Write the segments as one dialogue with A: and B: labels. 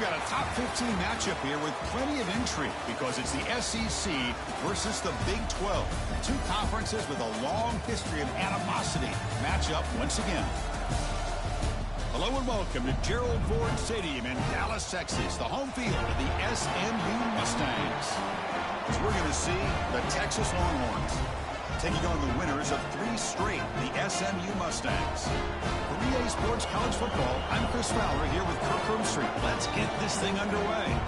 A: got a top 15 matchup here with plenty of intrigue because it's the SEC versus the Big 12. Two conferences with a long history of animosity match up once again. Hello and welcome to Gerald Ford Stadium in Dallas, Texas, the home field of the SMU Mustangs. As we're going to see the Texas Longhorns taking on the winners of 3 straight, the SMU Mustangs. For EA Sports College Football, I'm Chris Fowler here with Kirk Herbstreit. Let's get this thing underway.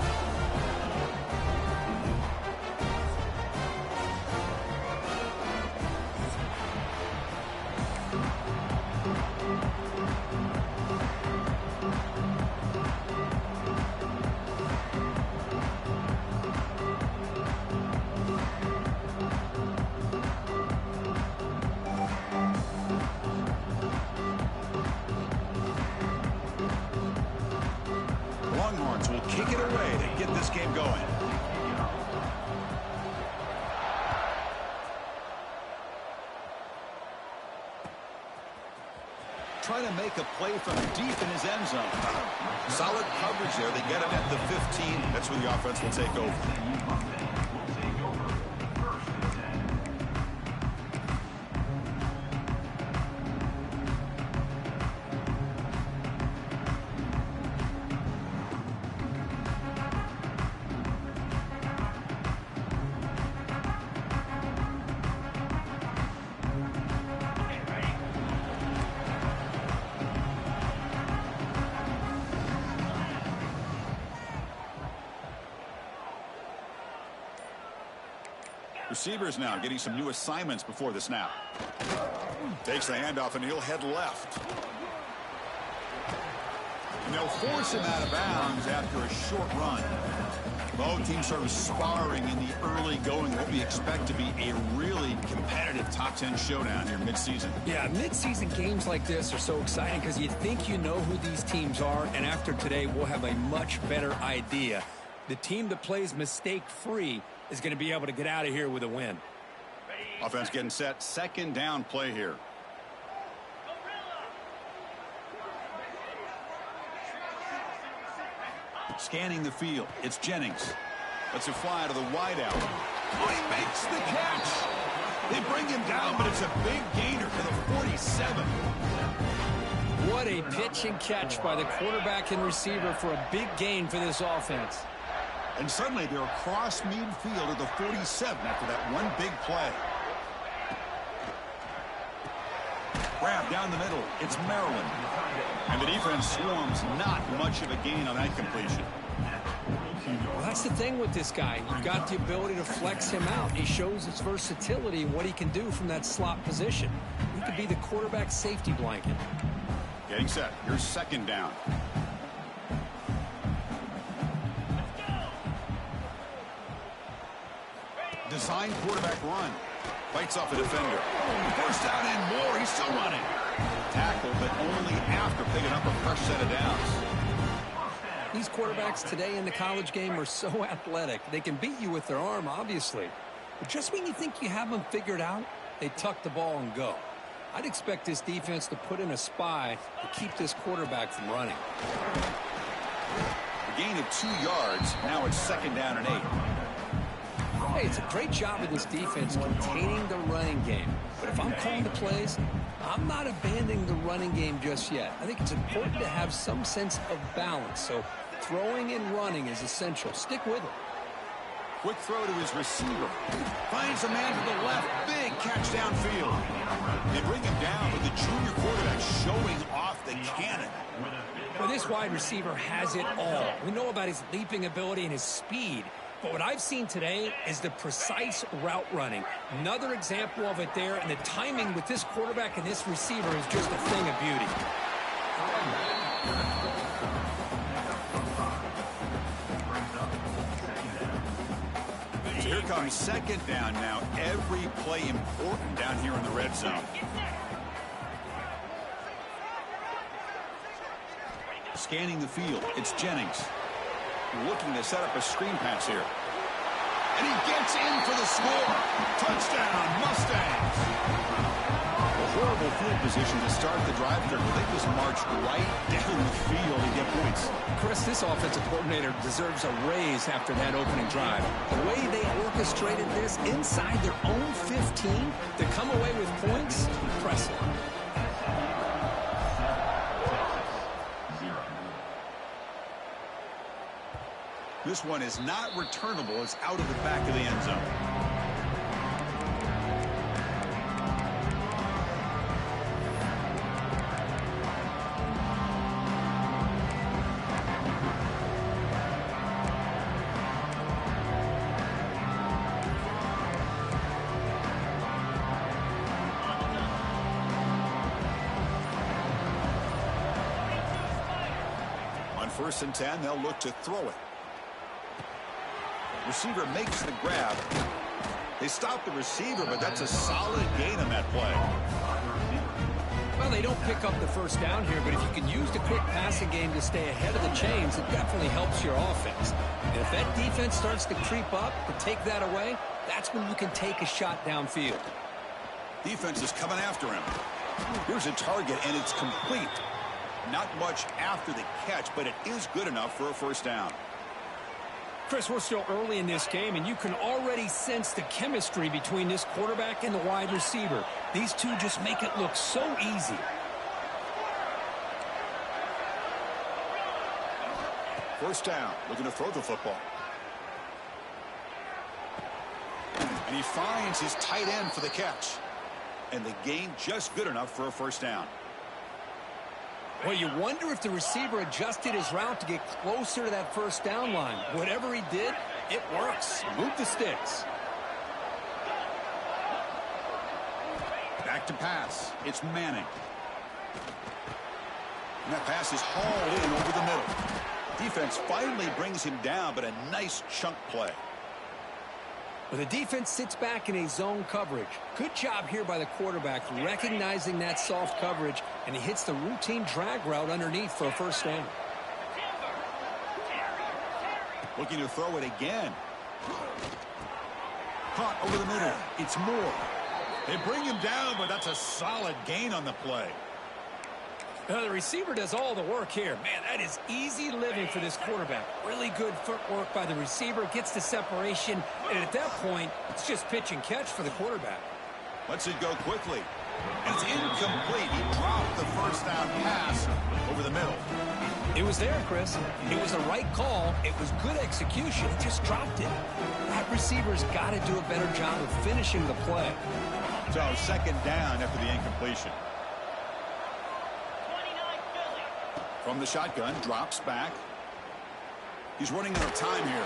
A: Longhorns will kick it away to get this game going. Trying to make a play from deep in his end zone. Solid coverage there. They get him at the 15. That's where the offense will take over. Receivers now getting some new assignments before the snap. Takes the handoff and he'll head left. And they'll force him out of bounds after a short run. Both teams sort of sparring in the early going, what we expect to be a really competitive top 10 showdown here midseason.
B: Yeah, midseason games like this are so exciting because you think you know who these teams are, and after today we'll have a much better idea. The team that plays mistake-free is going to be able to get out of here with a win.
A: Offense getting set. Second down play here. Scanning the field. It's Jennings. Lets it fly to the wideout. Oh, he makes the catch. They bring him down, but it's a big gainer to the 47.
B: What a pitch and catch by the quarterback and receiver for a big gain for this offense.
A: And suddenly they're across midfield at the 47 after that one big play. Grab down the middle. It's Maryland. And the defense swarms. Not much of a gain on that completion.
B: Well, that's the thing with this guy. You've got the ability to flex him out. He shows his versatility and what he can do from that slot position. He could be the quarterback's safety blanket.
A: Getting set. Here's second down. Design quarterback run. Fights off a defender. First down and more. He's still running. Tackle, but only after picking up a fresh set of downs.
B: These quarterbacks today in the college game are so athletic. They can beat you with their arm, obviously. But just when you think you have them figured out, they tuck the ball and go. I'd expect this defense to put in a spy to keep this quarterback from running.
A: A gain of 2 yards. Now it's second down and 8.
B: Hey, it's a great job of this defense containing the running game. But if I'm calling the plays, I'm not abandoning the running game just yet. I think it's important to have some sense of balance. So throwing and running is essential. Stick with it.
A: Quick throw to his receiver. Finds a man to the left. Big catch downfield. They bring him down with the junior quarterback showing off the cannon.
B: Well, this wide receiver has it all. We know about his leaping ability and his speed. But what I've seen today is the precise route running. Another example of it there, and the timing with this quarterback and this receiver is just a thing of beauty.
A: So here comes second down now. Every play important down here in the red zone. Scanning the field, it's Jennings. Looking to set up a screen pass here. And he gets in for the score. Touchdown, Mustangs. horrible field position to start the drive through. They just marched right down the field and get points.
B: Chris, this offensive coordinator deserves a raise after that opening drive. The way they orchestrated this inside their own 15 to come away with points, impressive.
A: This one is not returnable. It's out of the back of the end zone. On 1st and 10, they'll look to throw it. Receiver makes the grab. They stop the receiver, but that's a solid gain on that play.
B: Well, they don't pick up the first down here, but if you can use the quick passing game to stay ahead of the chains, it definitely helps your offense. And if that defense starts to creep up to take that away, that's when you can take a shot downfield.
A: Defense is coming after him. Here's a target, and it's complete. Not much after the catch, but it is good enough for a first down.
B: Chris, we're still early in this game, and you can already sense the chemistry between this quarterback and the wide receiver. These two just make it look so easy.
A: First down, looking to throw the football. And he finds his tight end for the catch. And the gain just good enough for a first down.
B: Well, you wonder if the receiver adjusted his route to get closer to that first down line. Whatever he did, it works. Move the sticks.
A: Back to pass. It's Manning. And that pass is hauled in over the middle. Defense finally brings him down, but a nice chunk play.
B: Well, the defense sits back in a zone coverage. Good job here by the quarterback recognizing that soft coverage, and he hits the routine drag route underneath for a first down.
A: Looking to throw it again. Caught over the middle. It's Moore. They bring him down, but that's a solid gain on the play.
B: Now, the receiver does all the work here. Man, that is easy living for this quarterback. Really good footwork by the receiver, gets the separation, and at that point, it's just pitch and catch for the quarterback.
A: Lets it go quickly. And it's incomplete. He dropped the first down pass over the middle.
B: It was there, Chris. It was the right call. It was good execution. He just dropped it. That receiver's got to do a better job of finishing the play.
A: So, second down after the incompletion. From the shotgun, drops back. He's running out of time here.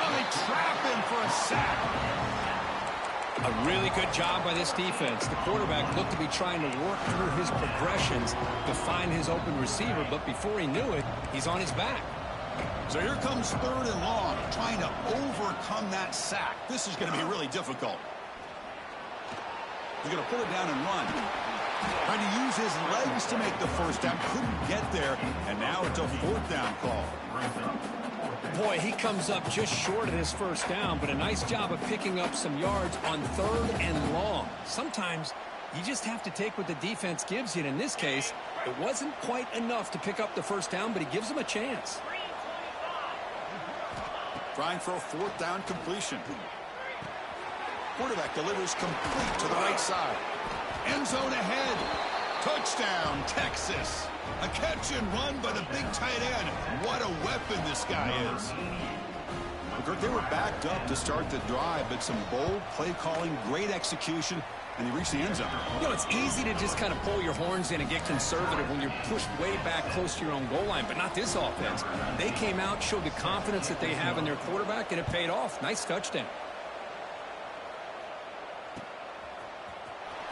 A: Oh, they trap him for a sack.
B: A really good job by this defense. The quarterback looked to be trying to work through his progressions to find his open receiver, but before he knew it, he's on his back.
A: So here comes 3rd and long, trying to overcome that sack. This is going to be really difficult. He's going to pull it down and run. Trying to use his legs to make the first down. Couldn't get there, and now it's a 4th down call.
B: Boy, he comes up just short of his first down, but a nice job of picking up some yards on 3rd and long. Sometimes you just have to take what the defense gives you, and in this case, it wasn't quite enough to pick up the first down, but he gives them a chance.
A: Trying for a 4th down completion. Quarterback delivers complete to the right side. End zone ahead. Touchdown, Texas. A catch and run by the big tight end. What a weapon this guy is. They were backed up to start the drive, but some bold play calling, great execution, and they reached the end zone.
B: You know, it's easy to just kind of pull your horns in and get conservative when you're pushed way back close to your own goal line, but not this offense. They came out, showed the confidence that they have in their quarterback, and it paid off. Nice touchdown.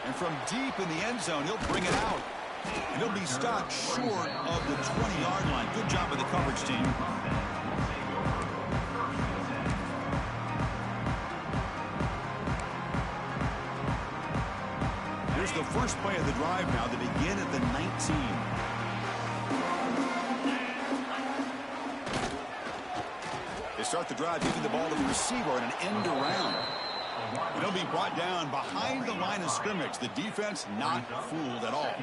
A: And from deep in the end zone, he'll bring it out. And he'll be stopped short of the 20-yard line. Good job by the coverage team. Here's the first play of the drive now. They begin at the 19. They start the drive giving the ball to the receiver in an end around. He'll be brought down behind the line of scrimmage. The defense not fooled at all.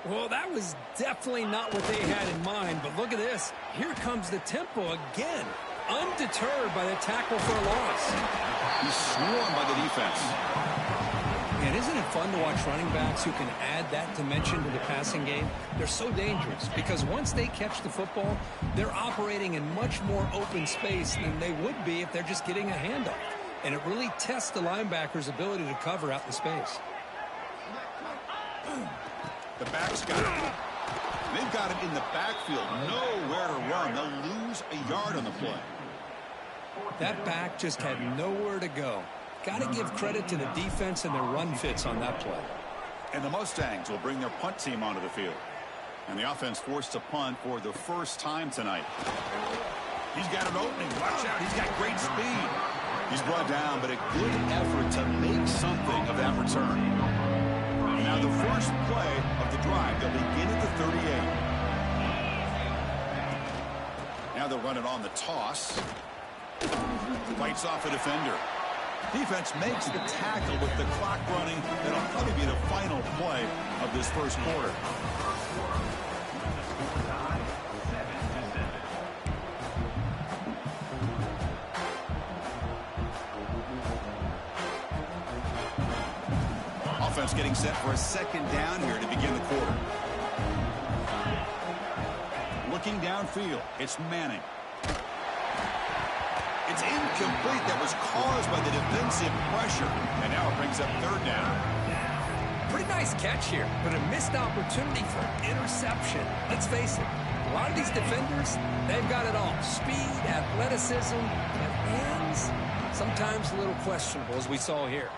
B: Well, that was definitely not what they had in mind, but look at this. Here comes the tempo again, undeterred by the tackle for a loss.
A: He's swarmed by the defense.
B: And isn't it fun to watch running backs who can add that dimension to the passing game? They're so dangerous because once they catch the football, they're operating in much more open space than they would be if they're just getting a handoff. And it really tests the linebacker's ability to cover out the space.
A: The back's got it. They've got him in the backfield. Nowhere to run. They'll lose a yard on the play.
B: That back just had nowhere to go. Got to give credit to the defense and their run fits on that play.
A: And the Mustangs will bring their punt team onto the field. And the offense forced to punt for the first time tonight. He's got an opening. Watch out. He's got great speed. He's brought down, but a good effort to make something of that return. Now the first play of the drive, they'll begin at the 38. Now they'll run it on the toss. Fights off a defender. Defense makes the tackle with the clock running. That'll probably be the final play of this first quarter. Offense getting set for a second down here to begin the quarter. Looking downfield, it's Manning. It's incomplete. That was caused by the defensive pressure. And now it brings up third down.
B: Pretty nice catch here, but a missed opportunity for interception. Let's face it, a lot of these defenders, they've got it all. Speed, athleticism, but hands, sometimes a little questionable, as we saw here.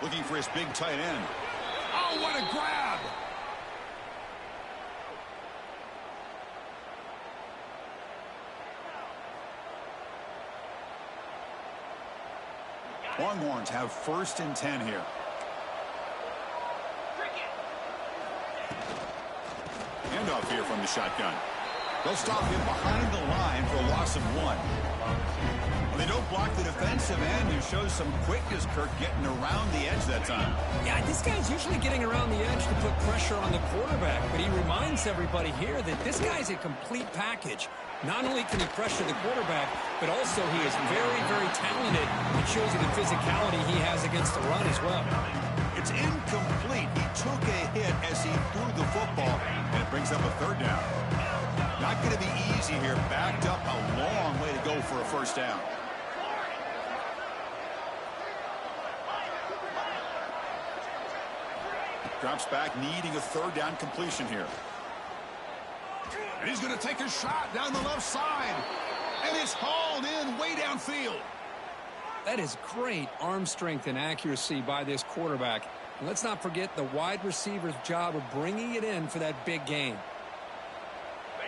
A: Looking for his big tight end. Oh, what a grab! Longhorns have 1st and 10 here. Handoff here from the shotgun. They'll stop him behind the line for a loss of 1. They don't block the defensive end, who shows some quickness, Kirk, getting around the edge that time.
B: Yeah, this guy's usually getting around the edge to put pressure on the quarterback, but he reminds everybody here that this guy's a complete package. Not only can he pressure the quarterback, but also he is very, very talented. It shows you the physicality he has against the run as well.
A: It's incomplete. He took a hit as he threw the football, and it brings up a third down. Not going to be easy here. Backed up a long way to go for a first down. Drops back, needing a third down completion here. And he's going to take a shot down the left side. And it's hauled in way downfield.
B: That is great arm strength and accuracy by this quarterback. And let's not forget the wide receiver's job of bringing it in for that big gain.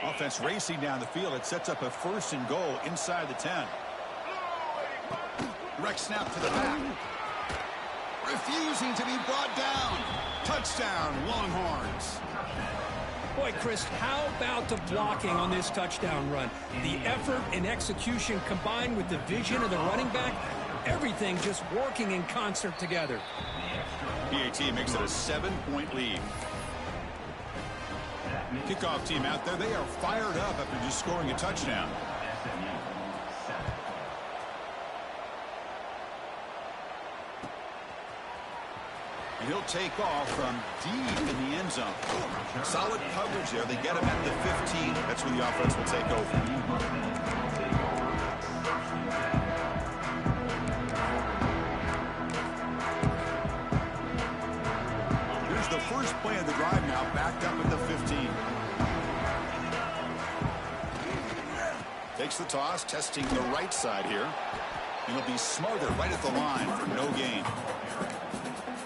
A: Offense racing down the field. It sets up a 1st and goal inside the 10. Direct snap to the back. Refusing to be brought down. Touchdown, Longhorns.
B: Boy, Chris, how about the blocking on this touchdown run? The effort and execution combined with the vision of the running back, everything just working in concert together.
A: PAT makes it a 7-point lead. Kickoff team out there, they are fired up after just scoring a touchdown. And he'll take off from deep in the end zone. Solid coverage there. They get him at the 15. That's where the offense will take over. Here's the first play of the drive now, backed up at the 15. Takes the toss, testing the right side here. And he'll be smothered right at the line for no gain.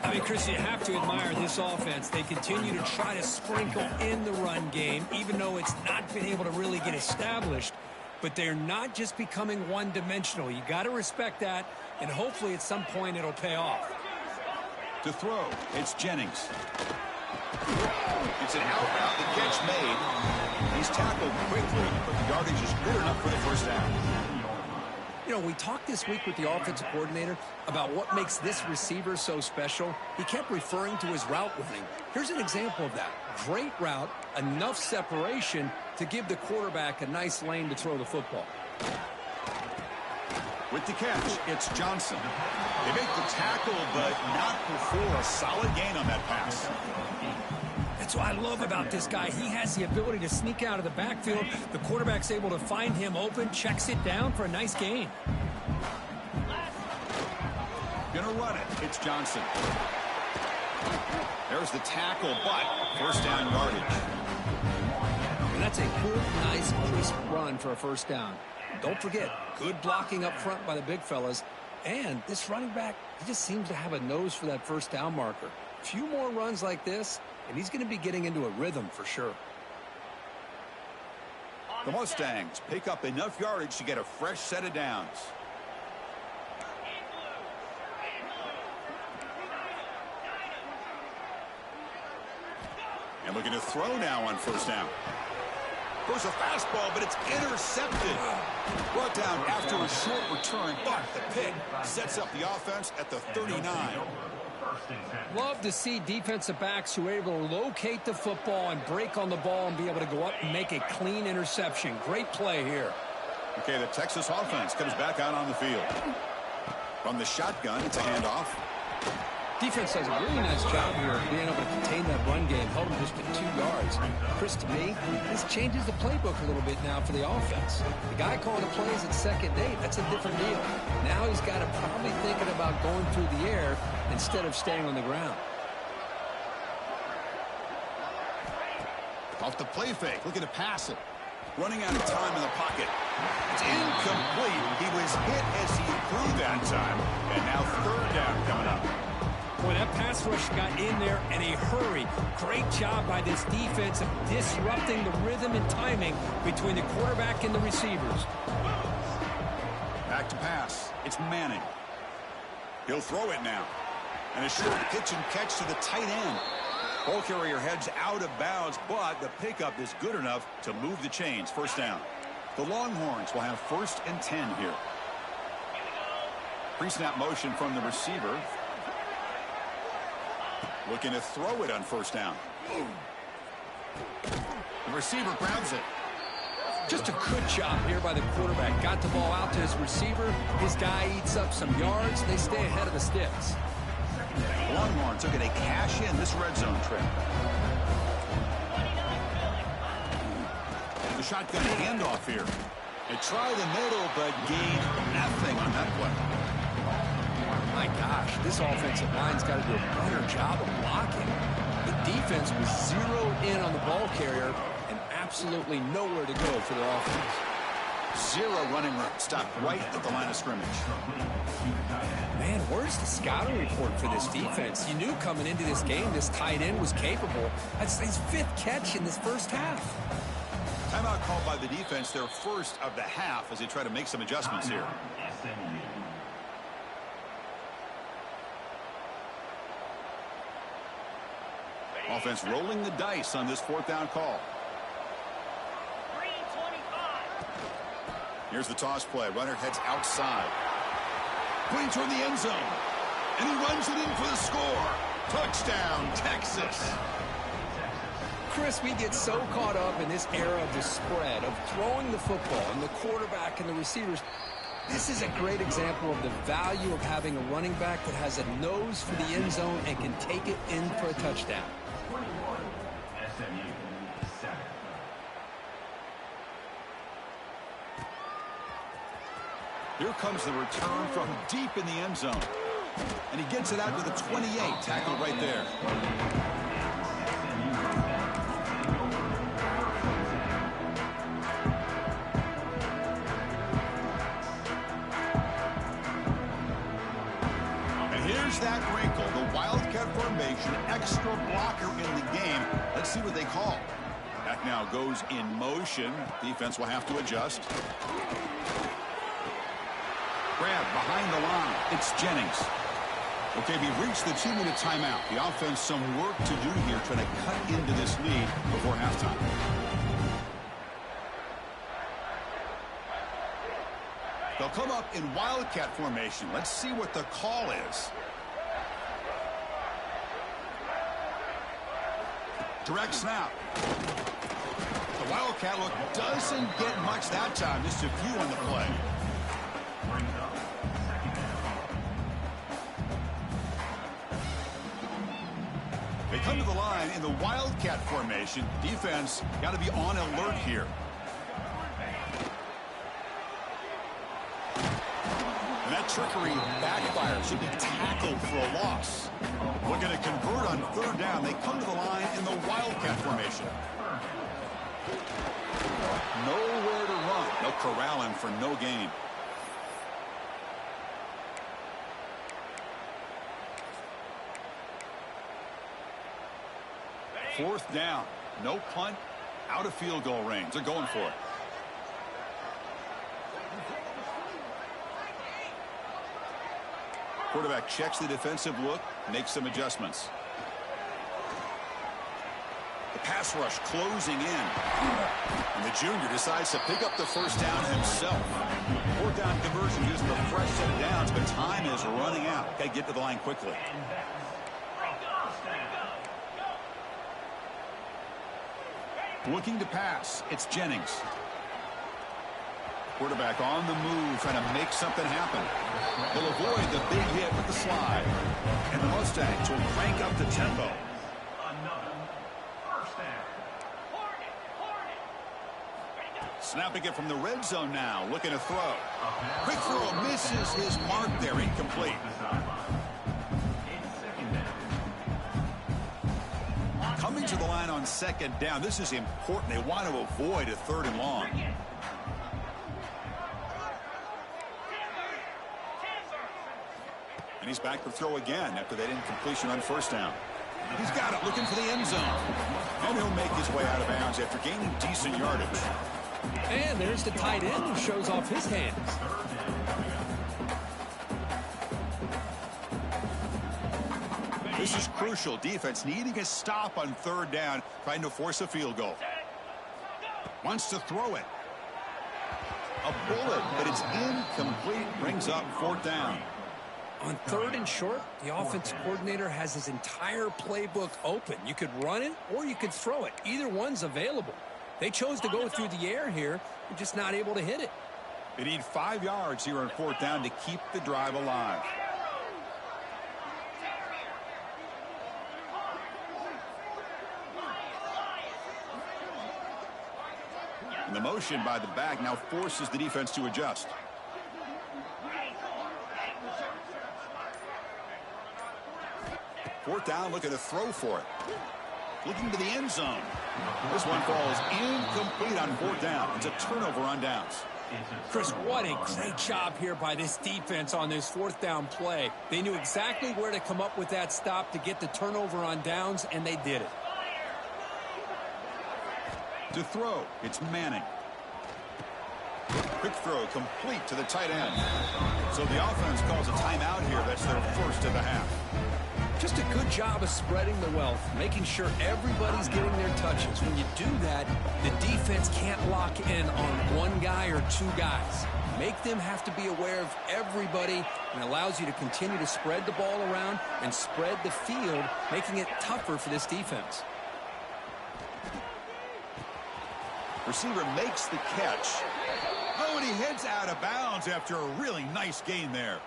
B: I mean, Chris, you have to admire this offense. They continue to try to sprinkle in the run game, even though it's not been able to really get established. But they're not just becoming one-dimensional. You got to respect that, and hopefully at some point it'll pay off.
A: To throw, it's Jennings. It's an out route, the catch made. He's tackled quickly, but the yardage is good enough for the first down.
B: You know, we talked this week with the offensive coordinator about what makes this receiver so special. He kept referring to his route running. Here's an example of that. Great route, enough separation to give the quarterback a nice lane to throw the football.
A: With the catch, it's Johnson. They make the tackle, but not before a solid gain on that pass.
B: That's what I love about this guy. He has the ability to sneak out of the backfield. The quarterback's able to find him open, checks it down for a nice gain.
A: Gonna run it. It's Johnson. There's the tackle, but first down yardage.
B: And that's a good, nice, crisp run for a first down. Don't forget, good blocking up front by the big fellas. And this running back, he just seems to have a nose for that first down marker. A few more runs like this, and he's going to be getting into a rhythm for sure.
A: The Mustangs pick up enough yardage to get a fresh set of downs. And looking to throw now on first down. Goes a fastball, but it's intercepted. Brought down after a short return, but the pick sets up the offense at the 39.
B: Love to see defensive backs who are able to locate the football and break on the ball and be able to go up and make a clean interception. Great play here.
A: Okay, the Texas offense comes back out on the field. From the shotgun, it's a handoff.
B: Defense does a really nice job here of being able to contain that run game, held him just to 2 yards. Chris, to me, this changes the playbook a little bit now for the offense. The guy calling the plays at second and 8, that's a different deal. Now he's got to probably thinking about going through the air instead of staying on the ground.
A: Off the play fake, looking to pass it. Running out of time in the pocket. It's incomplete. He was hit as he threw that time. And now third down coming up.
B: Boy, that pass rush got in there in a hurry. Great job by this defense of disrupting the rhythm and timing between the quarterback and the receivers.
A: Back to pass. It's Manning. He'll throw it now. And a short pitch and catch to the tight end. Ball carrier heads out of bounds, but the pickup is good enough to move the chains. First down. The Longhorns will have 1st and 10 here. Pre-snap motion from the receiver. Looking to throw it on first down. The receiver grabs it.
B: Just a good job here by the quarterback. Got the ball out to his receiver. His guy eats up some yards. They stay ahead of the sticks.
A: The Longhorns are going to cash in this red zone trip. The shotgun handoff here. They try the middle, but gain nothing on that play.
B: My gosh, this offensive line's got to do a better job of blocking. The defense was zeroed in on the ball carrier and absolutely nowhere to go for their offense.
A: 0 running room. Stopped right at the line of scrimmage.
B: Man, where's the scouting report for this defense? You knew coming into this game this tight end was capable. That's his 5th catch in this first half.
A: Timeout called by the defense, their first of the half, as they try to make some adjustments here. Offense rolling the dice on this 4th down call. Here's the toss play. Runner heads outside. Going toward the end zone. And he runs it in for the score. Touchdown, Texas.
B: Chris, we get so caught up in this era of the spread, of throwing the football and the quarterback and the receivers. This is a great example of the value of having a running back that has a nose for the end zone and can take it in for a touchdown.
A: Here comes the return from deep in the end zone. And he gets it out to the 28. Tackled right there. And here's that wrinkle. The Wildcat formation, extra blocker in the game. Let's see what they call. That now goes in motion. Defense will have to adjust. Grab behind the line. It's Jennings. Okay, we've reached the 2-minute timeout. The offense some work to do here, trying to cut into this lead before halftime. They'll come up in wildcat formation. Let's see what the call is. Direct snap. The wildcat look doesn't get much that time. Just a few on the play. They come to the line in the wildcat formation. Defense got to be on alert here. And that trickery backfires. Should be tackled for a loss. Looking to convert on third down. They come to the line in the wildcat formation. Nowhere to run. They'll corral him for no gain. Fourth down. No punt. Out of field goal range. They're going for it. Quarterback checks the defensive look, makes some adjustments. The pass rush closing in. And the junior decides to pick up the first down himself. Fourth down conversion using the fresh set of downs, but time is running out. Got to get to the line quickly. Looking to pass. It's Jennings. Quarterback on the move, trying to make something happen. They'll avoid the big hit with the slide. And the Mustangs will crank up the tempo. Snapping it from the red zone now, looking to throw. Quick throw, misses his mark there, incomplete. Coming to the line on second down. This is important. They want to avoid a third and long. And he's back to throw again after that incompletion on first down. He's got it, looking for the end zone. And he'll make his way out of bounds after gaining decent yardage.
B: And there's the tight end who shows off his hands.
A: This is crucial. Defense needing a stop on third down, trying to force a field goal. Wants to throw it. A bullet, but it's incomplete. Brings up fourth down.
B: On third and short, the offensive coordinator has his entire playbook open. You could run it or you could throw it. Either one's available. They chose to go through the air here. They're just not able to hit it.
A: They need 5 yards here on fourth down to keep the drive alive. And the motion by the back now forces the defense to adjust. Fourth down, looking to throw for it. Looking to the end zone. This one falls incomplete on fourth down. It's a turnover on downs.
B: Chris, what a great job here by this defense on this fourth down play. They knew exactly where to come up with that stop to get the turnover on downs, and they did it.
A: To throw, it's Manning. Quick throw complete to the tight end. So the offense calls a timeout here. That's their first of the half.
B: Just a good job of spreading the wealth, making sure everybody's getting their touches. When you do that, the defense can't lock in on one guy or two guys. Make them have to be aware of everybody, and allows you to continue to spread the ball around and spread the field, making it tougher for this defense.
A: Receiver makes the catch. Oh, and he heads out of bounds after a really nice gain there.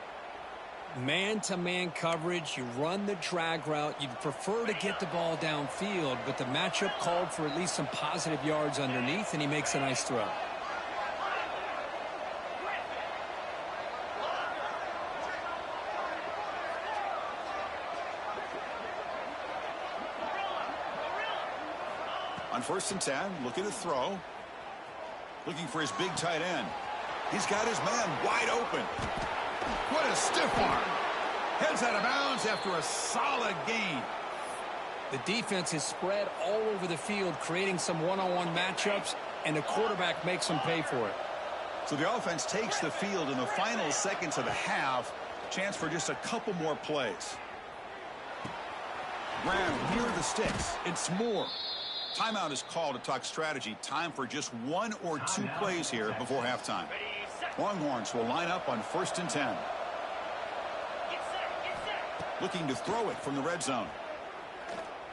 B: Man-to-man coverage, you run the drag route. You'd prefer to get the ball downfield, but the matchup called for at least some positive yards underneath, and he makes a nice throw.
A: On 1st and 10, looking to throw. Looking for his big tight end. He's got his man wide open. What a stiff arm. Heads out of bounds after a solid gain.
B: The defense is spread all over the field, creating some one-on-one matchups, and the quarterback makes them pay for it.
A: So the offense takes the field in the final seconds of the half. Chance for just a couple more plays. Graham near the sticks. It's Moore. Timeout is called to talk strategy. Time for just one or two plays here before halftime. Longhorns will line up on 1st and 10. Looking to throw it from the red zone.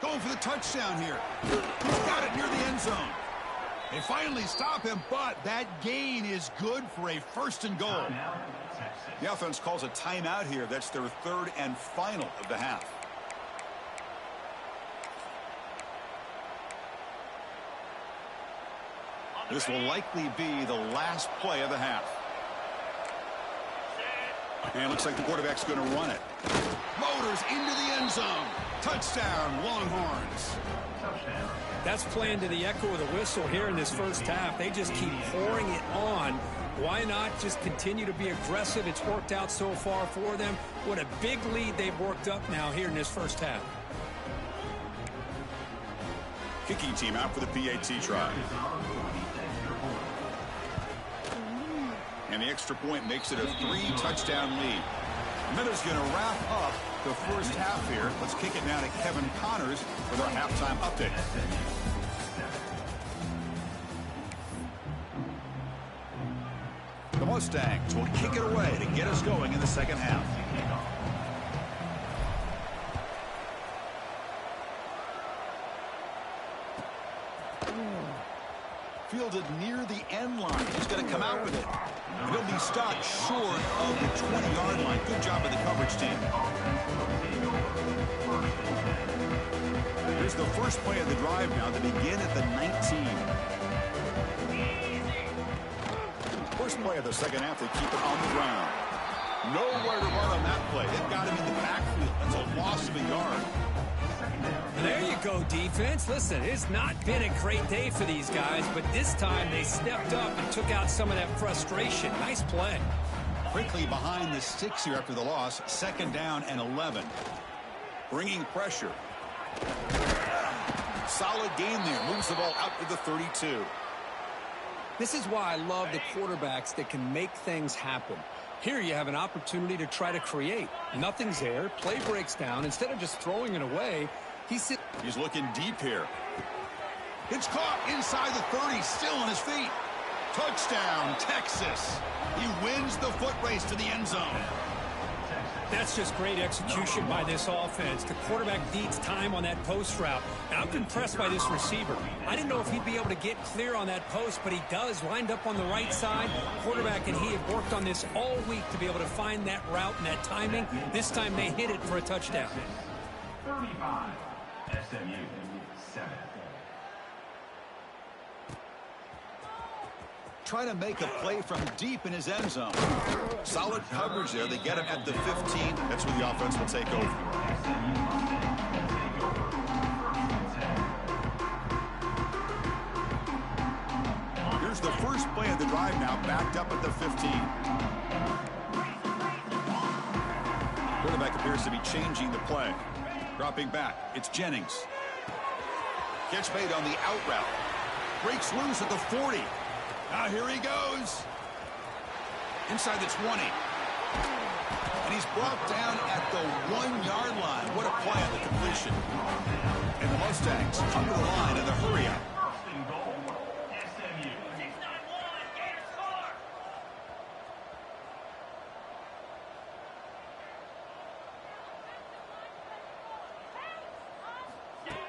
A: Going for the touchdown here. He's got it near the end zone. They finally stop him, but that gain is good for a 1st and goal. The offense calls a timeout here. That's their 3rd and final of the half. This will likely be the last play of the half. And it looks like the quarterback's going to run it. Motors into the end zone. Touchdown, Longhorns.
B: That's playing to the echo of the whistle here in this first half. They just keep pouring it on. Why not just continue to be aggressive? It's worked out so far for them. What a big lead they've worked up now here in this first half.
A: Kicking team out for the PAT try. And the extra point makes it a 3-touchdown lead. Minuta's going to wrap up the first half here. Let's kick it now to Kevin Connors with our halftime update. The Mustangs will kick it away to get us going in the second half. Fielded near the end line. He's going to come out with it. He'll be stopped short of the 20-yard line. Good job of the coverage team. Here's the first play of the drive now to begin at the 19. First play of the second half, they keep it on the ground. Nowhere to run on that play. They've got him in the backfield. That's a loss of a yard.
B: There you go, defense. Listen, it's not been a great day for these guys, but this time they stepped up and took out some of that frustration. Nice play.
A: Quickly behind the 6 here after the loss. 2nd down and 11. Bringing pressure. Solid gain there. Moves the ball out to the 32.
B: This is why I love the quarterbacks that can make things happen. Here you have an opportunity to try to create. Nothing's there. Play breaks down. Instead of just throwing it away, he's
A: looking deep here. It's caught inside the 30, still on his feet. Touchdown, Texas. He wins the foot race to the end zone.
B: That's just great execution by this offense. The quarterback needs time on that post route. And I'm impressed by this receiver. I didn't know if he'd be able to get clear on that post, but he does. Lined up on the right side. Quarterback and he have worked on this all week to be able to find that route and that timing. This time they hit it for a touchdown.
C: 35, SMU, 7.
A: Try to make a play from deep in his end zone. Solid coverage there. They get him at the 15. That's where the offense will take over. Here's the first play of the drive now, backed up at the 15. Quarterback appears to be changing the play. Dropping back. It's Jennings. Catch made on the out route. Breaks loose at the 40. Now here he goes. Inside the 20. And he's brought down at the 1-yard line. What a play on the completion. And the Mustangs come to the line in the hurry up.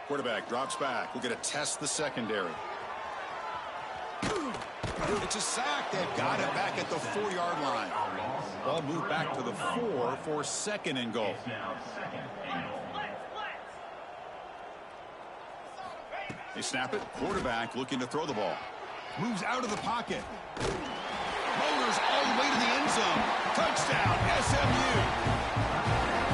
A: Quarterback drops back. We're going to test the secondary. It's a sack. They've got it back at the 4-yard line. Ball moved back to the 4 for 2nd and goal. They snap it. Quarterback looking to throw the ball. Moves out of the pocket. Motors all the way to the end zone. Touchdown, SMU.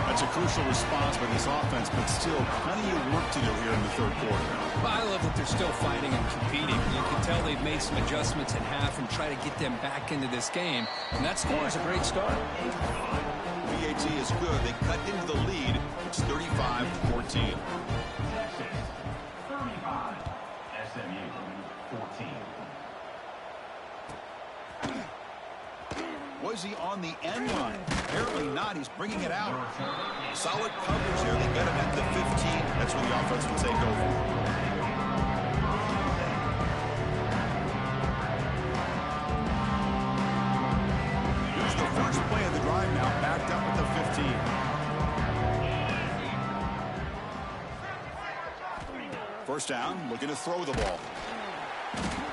A: That's a crucial response by this offense, but still plenty of work to do here in the 3rd quarter.
B: Well, I love that they're still fighting and competing. You can tell they've made some adjustments in half and try to get them back into this game. And that score is a great start.
A: PAT is good. They cut into the lead. It's 35-14.
C: 35, SMU, 14.
A: Was he on the end line? Apparently not. He's bringing it out. Solid coverage here. They get him at the 15. That's where the offense will take over. First down, looking to throw the ball.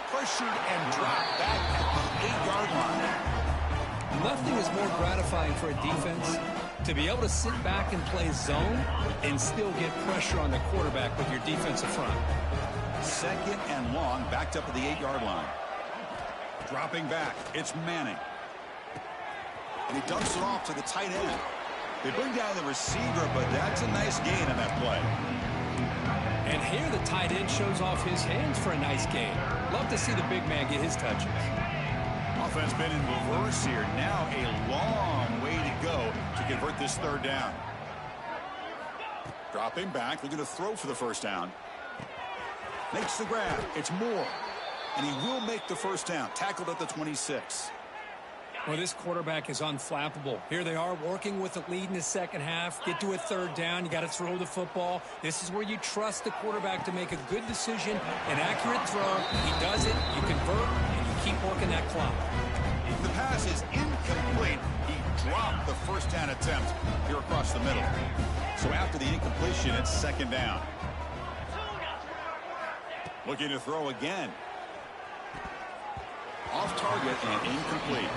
A: Pressured and dropped back at the 8-yard line.
B: Nothing is more gratifying for a defense to be able to sit back and play zone and still get pressure on the quarterback with your defensive front.
A: Second and long, backed up at the 8-yard line. Dropping back, it's Manning. And he dumps it off to the tight end. They bring down the receiver, but that's a nice gain on that play.
B: And here the tight end shows off his hands for a nice gain. Love to see the big man get his touches.
A: Offense been in reverse here. Now a long way to go to convert this third down. Dropping back, looking to throw for the first down. Makes the grab. It's Moore. And he will make the first down. Tackled at the 26.
B: Well, this quarterback is unflappable. Here they are working with the lead in the second half. Get to a third down. You got to throw the football. This is where you trust the quarterback to make a good decision, an accurate throw. He does it. You convert, and you keep working that clock.
A: The pass is incomplete. He dropped the first down attempt here across the middle. So after the incompletion, it's second down. Looking to throw again. Off target and incomplete.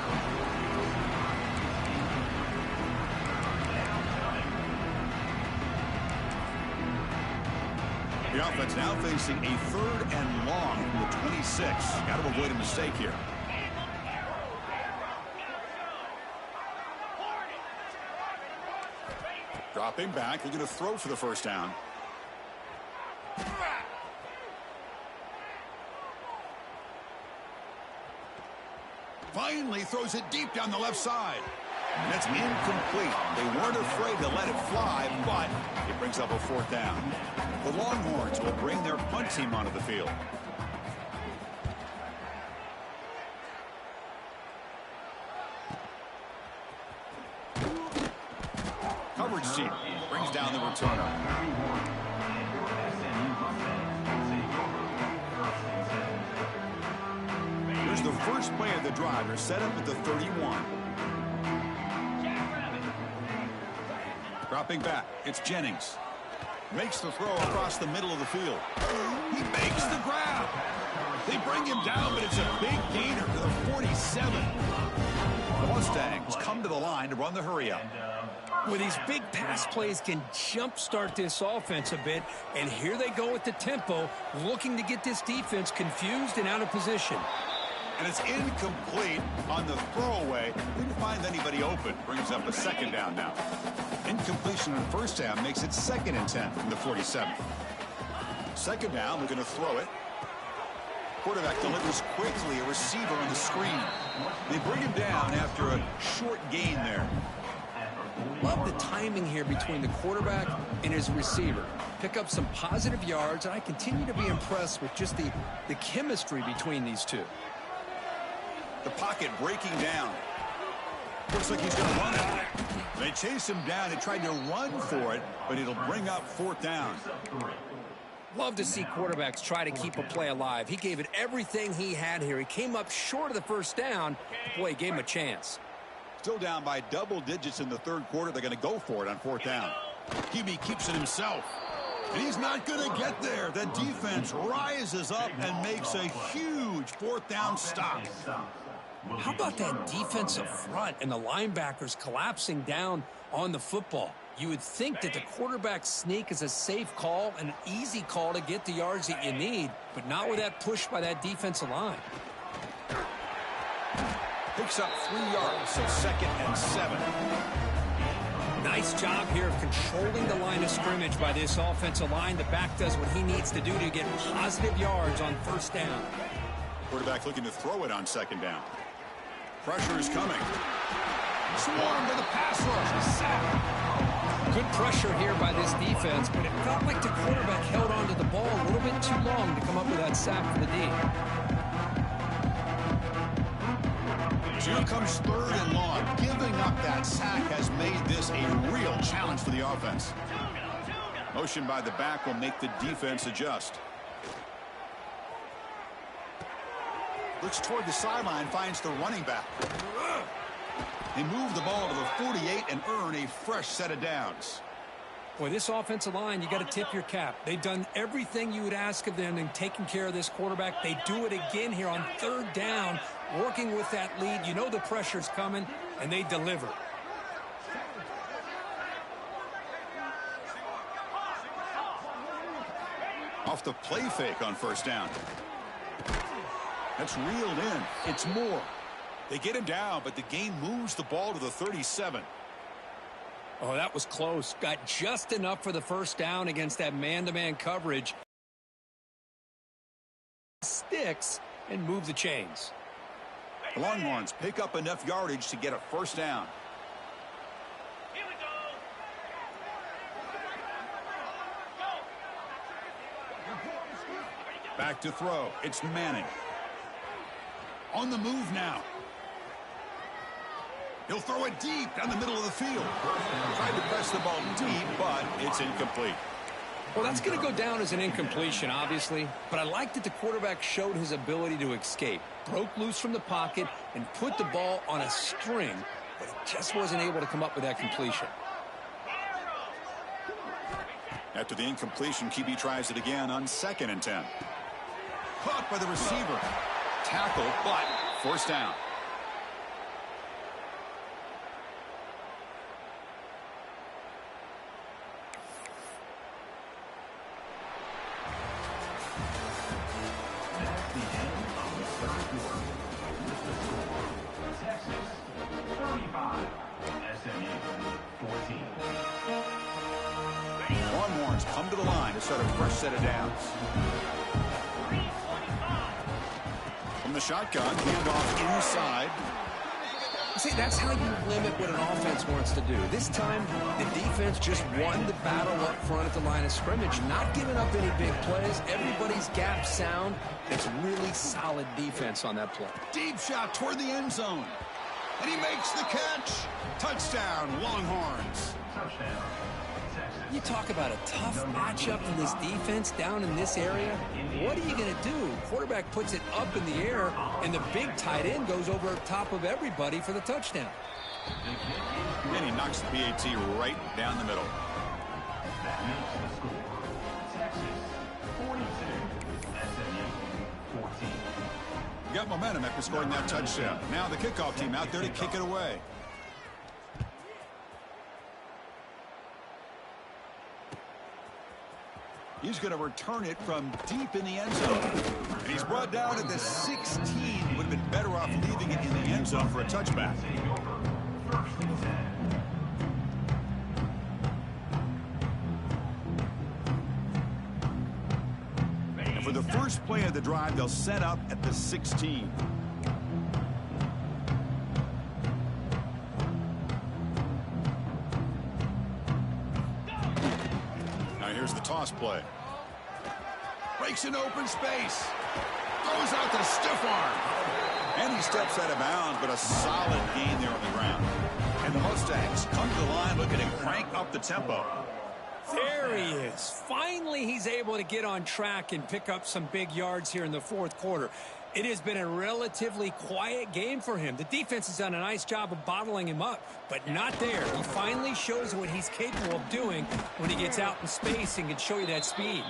A: The offense now facing a third and long from the 26. Got to avoid a mistake here. Dropping back, looking to throw for the first down. Finally throws it deep down the left side. And it's incomplete. They weren't afraid to let it fly, but it brings up a fourth down. The Longhorns will bring their punt team onto the field. Coverage team brings down the returner. Here's the first play of the drive. They're set up at the 31. Dropping back, it's Jennings. Makes the throw across the middle of the field. He makes the grab. They bring him down, but it's a big gainer to the 47. The Mustangs come to the line to run the hurry up.
B: Well, these big pass plays can jumpstart this offense a bit, and here they go with the tempo, looking to get this defense confused and out of position.
A: And it's incomplete on the throwaway. Didn't find anybody open. Brings up a second down now. Incompletion on first down makes it 2nd and 10 from the 47. Second down, we're going to throw it. Quarterback delivers quickly, a receiver on the screen. They bring him down after a short gain there.
B: Love the timing here between the quarterback and his receiver. Pick up some positive yards, and I continue to be impressed with just the chemistry between these two.
A: The pocket breaking down. Looks like he's going to run it. They chase him down. They tried to run for it, but it'll bring up fourth down.
B: Love to see quarterbacks try to keep a play alive. He gave it everything he had here. He came up short of the first down. Boy, he gave him a chance.
A: Still down by double digits in the third quarter. They're going to go for it on fourth down. QB keeps it himself. And he's not going to get there. The defense rises up and makes a huge fourth down stop.
B: How about that defensive front and the linebackers collapsing down on the football? You would think that the quarterback sneak is a safe call, an easy call to get the yards that you need, but not with that push by that defensive line.
A: Picks up 3 yards, so 2nd and 7.
B: Nice job here of controlling the line of scrimmage by this offensive line. The back does what he needs to do to get positive yards on first down.
A: Quarterback looking to throw it on second down. Pressure is coming. Swarmed by the pass rush. Sack.
B: Good pressure here by this defense, but it felt like the quarterback held onto the ball a little bit too long to come up with that sack for the D.
A: Here comes 3rd and long. Giving up that sack has made this a real challenge for the offense. Motion by the back will make the defense adjust. Looks toward the sideline, finds the running back. They move the ball to the 48 and earn a fresh set of downs.
B: Boy, this offensive line, you got to tip your cap. They've done everything you would ask of them in taking care of this quarterback. They do it again here on third down, working with that lead. You know the pressure's coming, and they deliver.
A: Off the play fake on first down. That's reeled in. It's Moore. They get him down, but the game moves the ball to the 37.
B: Oh, that was close. Got just enough for the first down against that man-to-man coverage. Sticks and move the chains.
A: The Longhorns pick up enough yardage to get a first down.
D: Here we go.
A: Back to throw. It's Manning. On the move now. He'll throw it deep down the middle of the field. Tried to press the ball deep, but it's incomplete.
B: Well, that's going to go down as an incompletion, obviously. But I like that the quarterback showed his ability to escape. Broke loose from the pocket and put the ball on a string, but he just wasn't able to come up with that completion.
A: After the incompletion, QB tries it again on 2nd and 10. Caught by the receiver. Tackle, but first down.
C: That's the end of the third quarter. Texas 35, SMU 14.
A: Longhorns come to the line to start a fresh set of downs. From the shotgun, handoff inside.
B: See, that's how you limit what an offense wants to do. This time, the defense just won the battle up front at the line of scrimmage, not giving up any big plays. Everybody's gap sound. It's really solid defense on that play.
A: Deep shot toward the end zone. And he makes the catch. Touchdown, Longhorns.
C: Touchdown, Texas.
B: You talk about a tough matchup for this defense down in this area. What are you going to do? Quarterback puts it up in the air, and the big tight end goes over top of everybody for the touchdown.
A: And he knocks the PAT right down the middle.
C: That makes the score. Texas 42, SMU 14.
A: You got momentum after scoring that touchdown. Now the kickoff team out there to kick it away. He's going to return it from deep in the end zone. And he's brought down at the 16. Would have been better off leaving it in the end zone for a touchback.
C: Take over. First and 10.
A: And for the first play of the drive, they'll set up at the 16. Here's the toss play. Breaks an open space. Throws out the stiff arm. And he steps out of bounds, but a solid gain there on the ground. And the Mustangs come to the line looking to crank up the tempo.
B: There he is. Finally, he's able to get on track and pick up some big yards here in the fourth quarter. It has been a relatively quiet game for him. The defense has done a nice job of bottling him up, but not there. He finally shows what he's capable of doing when he gets out in space and can show you that speed.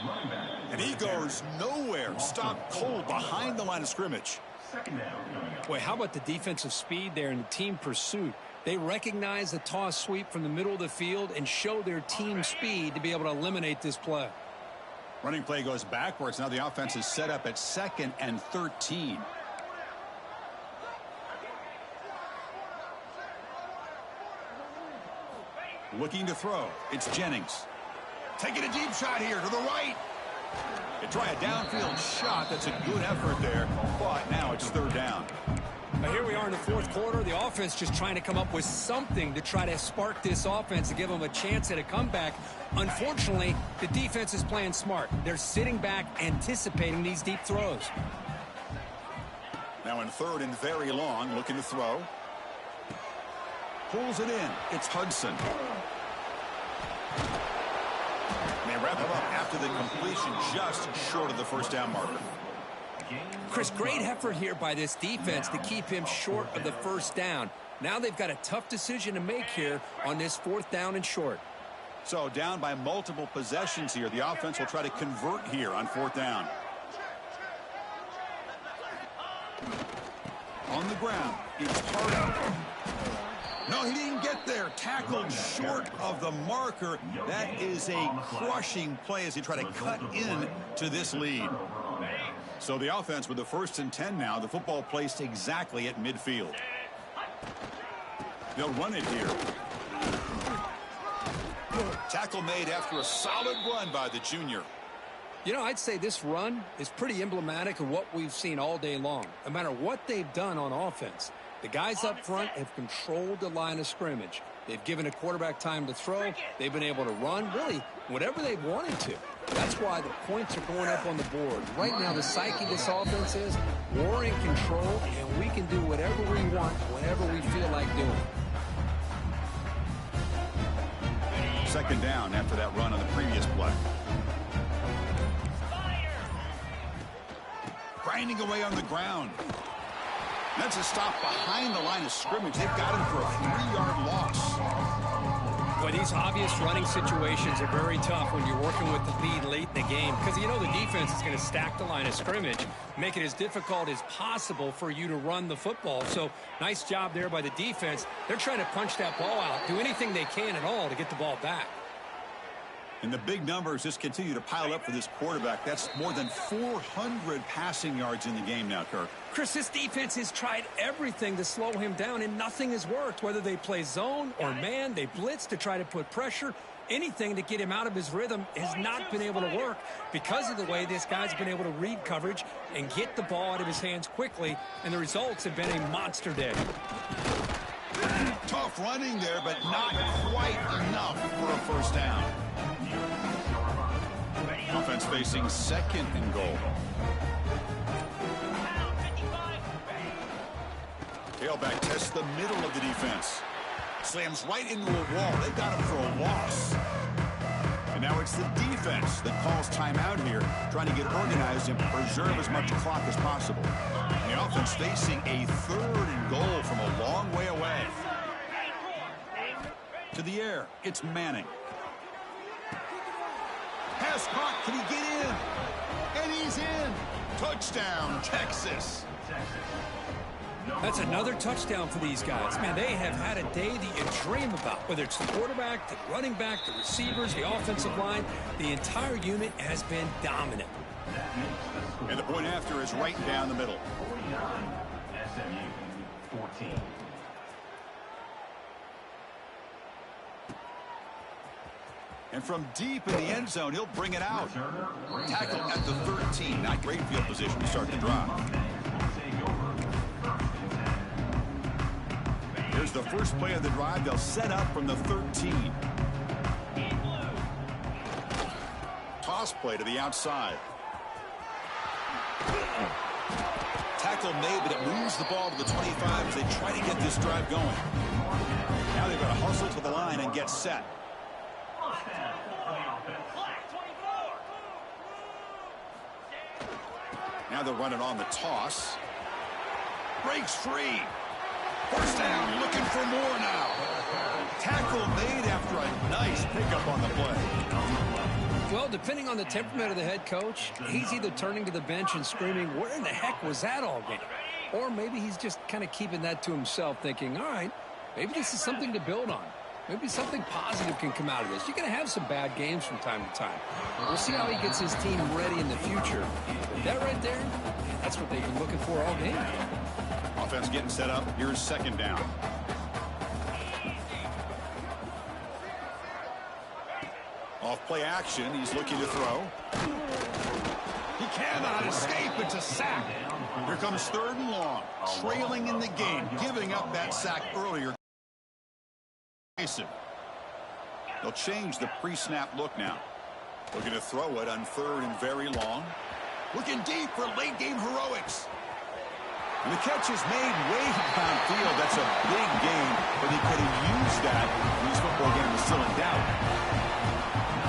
A: And he goes nowhere. Stopped cold behind the line of scrimmage.
C: Second down coming up.
B: Boy, how about the defensive speed there and the team pursuit? They recognize the toss sweep from the middle of the field and show their team speed to be able to eliminate this play.
A: Running play goes backwards. Now the offense is set up at 2nd and 13. Looking to throw. It's Jennings. Taking a deep shot here to the right. They try a downfield shot. That's a good effort there. But now it's third down.
B: Now here we are in the fourth quarter. The offense just trying to come up with something to try to spark this offense and give them a chance at a comeback. Unfortunately, the defense is playing smart. They're sitting back, anticipating these deep throws.
A: Now in third and very long, looking to throw. Pulls it in. It's Hudson. And they wrap it up after the completion just short of the first down marker.
B: Chris, great effort here by this defense to keep him short of the first down. Now they've got a tough decision to make here on this fourth down and short.
A: So down by multiple possessions here. The offense will try to convert here on 4th down. On the ground, it's Harding. No, he didn't get there. Tackled short of the marker. That is a crushing play as he tried to cut in to this lead. So the offense with the 1st and 10 now. The football placed exactly at midfield. They'll run it here. Tackle made after a solid run by the junior.
B: You know, I'd say this run is pretty emblematic of what we've seen all day long. No matter what they've done on offense, the guys up front have controlled the line of scrimmage. They've given a quarterback time to throw. They've been able to run, really, whatever they've wanted to. That's why the points are going up on the board. Right now, the psyche of this offense is we're in control, and we can do whatever we want, whenever we feel like doing.
A: 2nd down after that run on the previous play. Grinding away on the ground. That's a stop behind the line of scrimmage. They've got him for a 3-yard loss.
B: Boy, these obvious running situations are very tough when you're working with the lead late in the game because you know the defense is going to stack the line of scrimmage, make it as difficult as possible for you to run the football. So nice job there by the defense. They're trying to punch that ball out, do anything they can at all to get the ball back.
A: And the big numbers just continue to pile up for this quarterback. That's more than 400 passing yards in the game now, Kirk.
B: Chris, this defense has tried everything to slow him down, and nothing has worked. Whether they play zone or man, they blitz to try to put pressure. Anything to get him out of his rhythm has not been able to work because of the way this guy's been able to read coverage and get the ball out of his hands quickly, and the results have been a monster day.
A: Tough running there, but not quite enough for a 1st down. Offense facing 2nd and goal. Tailback tests the middle of the defense. Slams right into a wall. They've got him for a loss. And now it's the defense that calls timeout here, trying to get organized and preserve as much clock as possible. And the offense facing a 3rd and goal from a long way away. To the air, it's Manning. Pass caught, can he get in? And he's in. Touchdown, Texas.
B: That's another touchdown for these guys. Man, they have had a day that you dream about, whether it's the quarterback, the running back, the receivers, the offensive line. The entire unit has been dominant.
A: And the point after is right down the middle.
C: 49, SMU 14.
A: And from deep in the end zone, he'll bring it out. Tackle at the 13. Not great field position to start the drive. Here's the first play of the drive. They'll set up from the 13. Toss play to the outside. Tackle made, but it moves the ball to the 25 as they try to get this drive going. Now they've got to hustle to the line and get set. Now they'll run it on the toss. Breaks free. 1st down, looking for more now. Tackle made after a nice pickup on the play.
B: Well, depending on the temperament of the head coach, he's either turning to the bench and screaming, where in the heck was that all game? Or maybe he's just kind of keeping that to himself, thinking, all right, maybe this is something to build on. Maybe something positive can come out of this. You're going to have some bad games from time to time. We'll see how he gets his team ready in the future. But that right there, that's what they've been looking for all game.
A: Offense getting set up. Here's 2nd down. Off play action. He's looking to throw. He cannot escape. It's a sack. Here comes 3rd and long. Trailing in the game. Giving up that sack earlier. They'll change the pre-snap look now. Looking to throw it on 3rd and very long. Looking deep for late game heroics. And the catch is made way downfield. That's a big game, but they could have used that when this football game was still in doubt.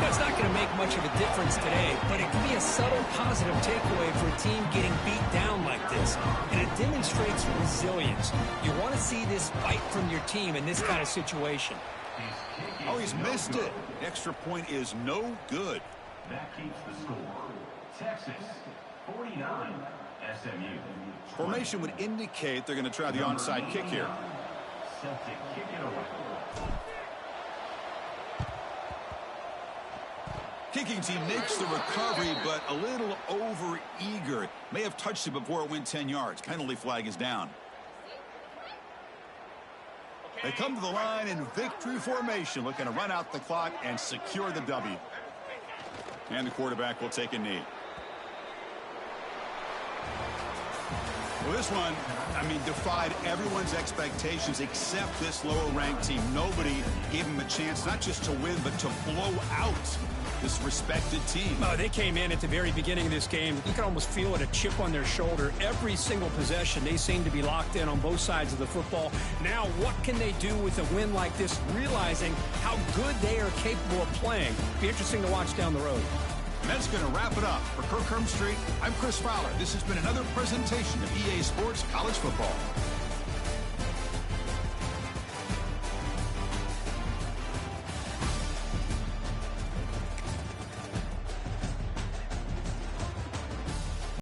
B: That's not going to make much of a difference today, but it can be a subtle positive takeaway for a team getting beat down like this. And it demonstrates resilience. You want to see this fight from your team in this kind of situation.
A: Oh, he's missed it. Extra point is no good.
C: That keeps the score. Texas, 49, SMU.
A: Formation would indicate they're going to try the onside kick here.
C: Set to kick it away.
A: Kicking team makes the recovery, but a little over-eager. May have touched it before it went 10 yards. Penalty flag is down. They come to the line in victory formation, looking to run out the clock and secure the W. And the quarterback will take a knee. Well, this one, defied everyone's expectations except this lower-ranked team. Nobody gave them a chance not just to win, but to blow out this respected team.
B: Oh, they came in at the very beginning of this game. You can almost feel it, a chip on their shoulder. Every single possession, they seem to be locked in on both sides of the football. Now, what can they do with a win like this, realizing how good they are capable of playing? Be interesting to watch down the road.
A: And that's going to wrap it up. For Kirk Street, I'm Chris Fowler. This has been another presentation of EA Sports College Football.